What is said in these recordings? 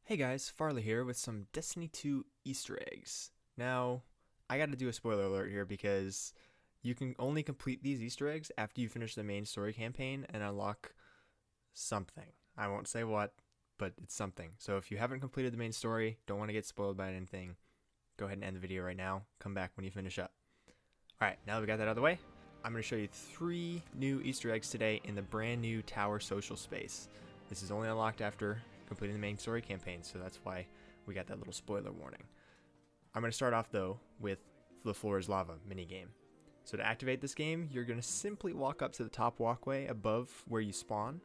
Hey guys, Farley here with some Destiny 2 Easter eggs. Now, I gotta do a spoiler alert here because you can only complete these Easter eggs after you finish the main story campaign and unlock something. I won't say what, but it's something. So if you haven't completed the main story, don't want to get spoiled by anything, go ahead and end the video right now. Come back when you finish up. Alright, now that we got that out of the way, I'm going to show you 3 new Easter eggs today in the brand new Tower social space. This is only unlocked after completing the main story campaign, so that's why we got that little spoiler warning. I'm going to start off though with the floor is lava minigame. So to activate this game, you're going to simply walk up to the top walkway above where you spawn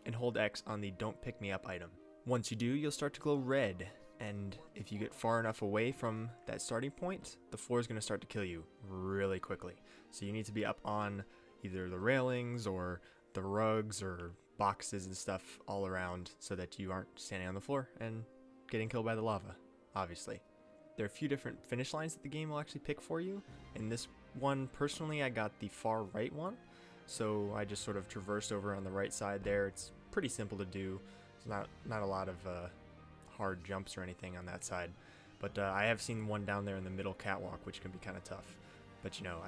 and hold X on the don't pick me up item. Once you do, you'll start to glow red, and if you get far enough away from that starting point, the floor is going to start to kill you really quickly. So you need to be up on either the railings or the rugs or boxes and stuff all around so that you aren't standing on the floor and getting killed by the lava, obviously. There are a few different finish lines that the game will actually pick for you. In this one, personally, I got the far right one, so I just sort of traversed over on the right side there. It's pretty simple to do. It's not a lot of hard jumps or anything on that side, but I have seen one down there in the middle catwalk, which can be kind of tough. But you know,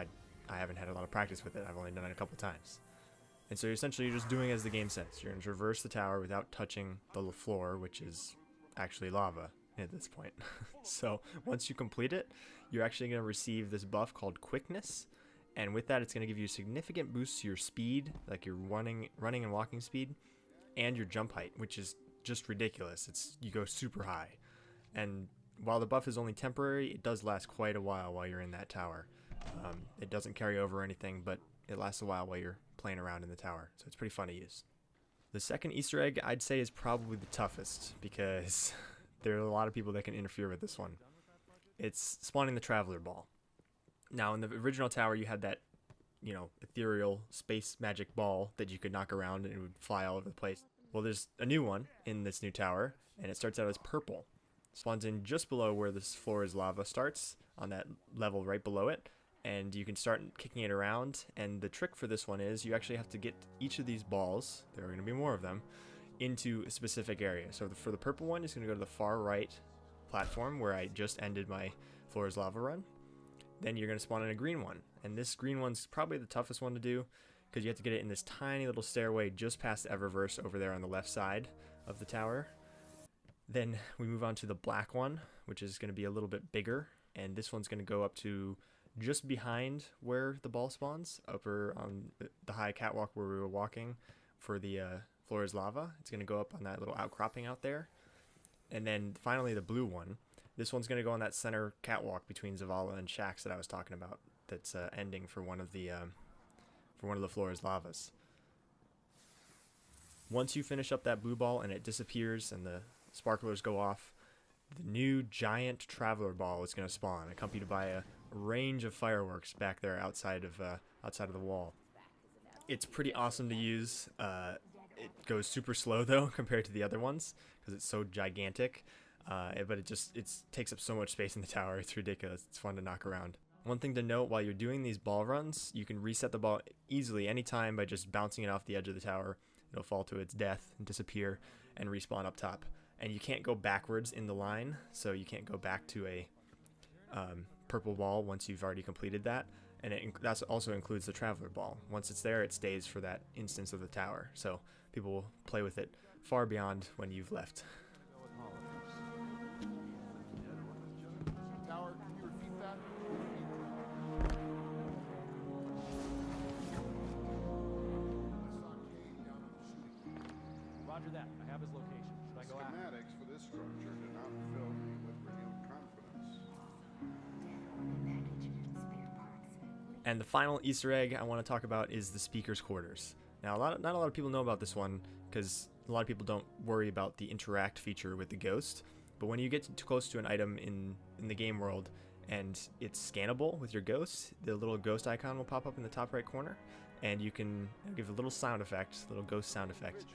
I haven't had a lot of practice with it. I've only done it a couple times. And so essentially you're just doing as the game says. You're going to traverse the tower without touching the floor, which is actually lava at this point. So once you complete it, you're actually going to receive this buff called quickness. And with that, it's going to give you a significant boost to your speed, like your running and walking speed, and your jump height, which is just ridiculous. You go super high. And while the buff is only temporary, it does last quite a while you're in that tower. It doesn't carry over or anything, but it lasts a while you're playing around in the tower, so it's pretty fun to use. The second Easter egg I'd say is probably the toughest because there are a lot of people that can interfere with this one. It's spawning the Traveler Ball. Now in the original tower you had that, ethereal space magic ball that you could knock around and it would fly all over the place. Well, there's a new one in this new tower, and it starts out as purple. Spawns in just below where this floor is lava starts, on that level right below it. And you can start kicking it around, and the trick for this one is you actually have to get each of these balls, there are going to be more of them, into a specific area. So for the purple one, it's going to go to the far right platform where I just ended my floor is lava run. Then you're going to spawn in a green one, and this green one's probably the toughest one to do because you have to get it in this tiny little stairway just past Eververse over there on the left side of the tower. Then we move on to the black one, which is going to be a little bit bigger, and this one's going to go up to just behind where the ball spawns, upper on the high catwalk where we were walking for the floor is lava. It's going to go up on that little outcropping out there. And then finally the blue one. This one's going to go on that center catwalk between Zavala and Shaxx that I was talking about. That's ending for one of the floor is lavas. Once you finish up that blue ball and it disappears and the sparklers go off, the new giant Traveler Ball is going to spawn, accompanied by a range of fireworks back there outside of the wall. It's pretty awesome to use. It goes super slow though compared to the other ones because it's so gigantic. But it takes up so much space in the tower. It's ridiculous. It's fun to knock around. One thing to note while you're doing these ball runs, you can reset the ball easily anytime by just bouncing it off the edge of the tower. It'll fall to its death and disappear and respawn up top. And you can't go backwards in the line, so you can't go back to a purple ball once you've already completed that. And that also includes the Traveler Ball. Once it's there, it stays for that instance of the tower. So people will play with it far beyond when you've left. Roger that. I have his location. Should I go after him? Schematics for this structure do not fill me with renewed confidence. And the final Easter egg I want to talk about is the Speaker's Quarters. Now, not a lot of people know about this one because a lot of people don't worry about the interact feature with the ghost. But when you get too close to an item in the game world and it's scannable with your ghost, the little ghost icon will pop up in the top right corner, and you can give a little sound effect, a little ghost sound effect.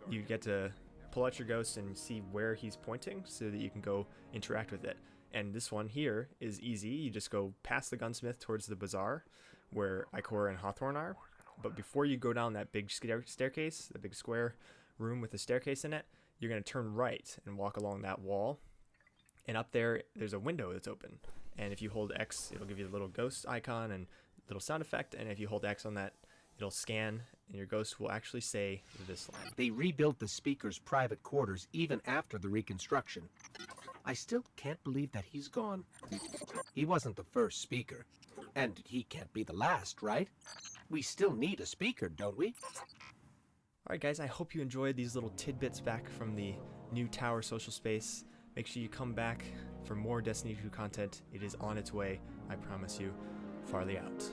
You get to pull out your ghost and see where he's pointing so that you can go interact with it. And this one here is easy. You just go past the gunsmith towards the bazaar where Ikora and Hawthorne are. But before you go down that big staircase, the big square room with a staircase in it, you're going to turn right and walk along that wall. And up there, there's a window that's open. And if you hold X, it'll give you the little ghost icon and little sound effect. And if you hold X on that, it'll scan, and your ghost will actually say this line. They rebuilt the speaker's private quarters even after the reconstruction. I still can't believe that he's gone. He wasn't the first speaker, and he can't be the last, right? We still need a speaker, don't we? Alright guys, I hope you enjoyed these little tidbits back from the new Tower social space. Make sure you come back for more Destiny 2 content. It is on its way, I promise you. Farley out.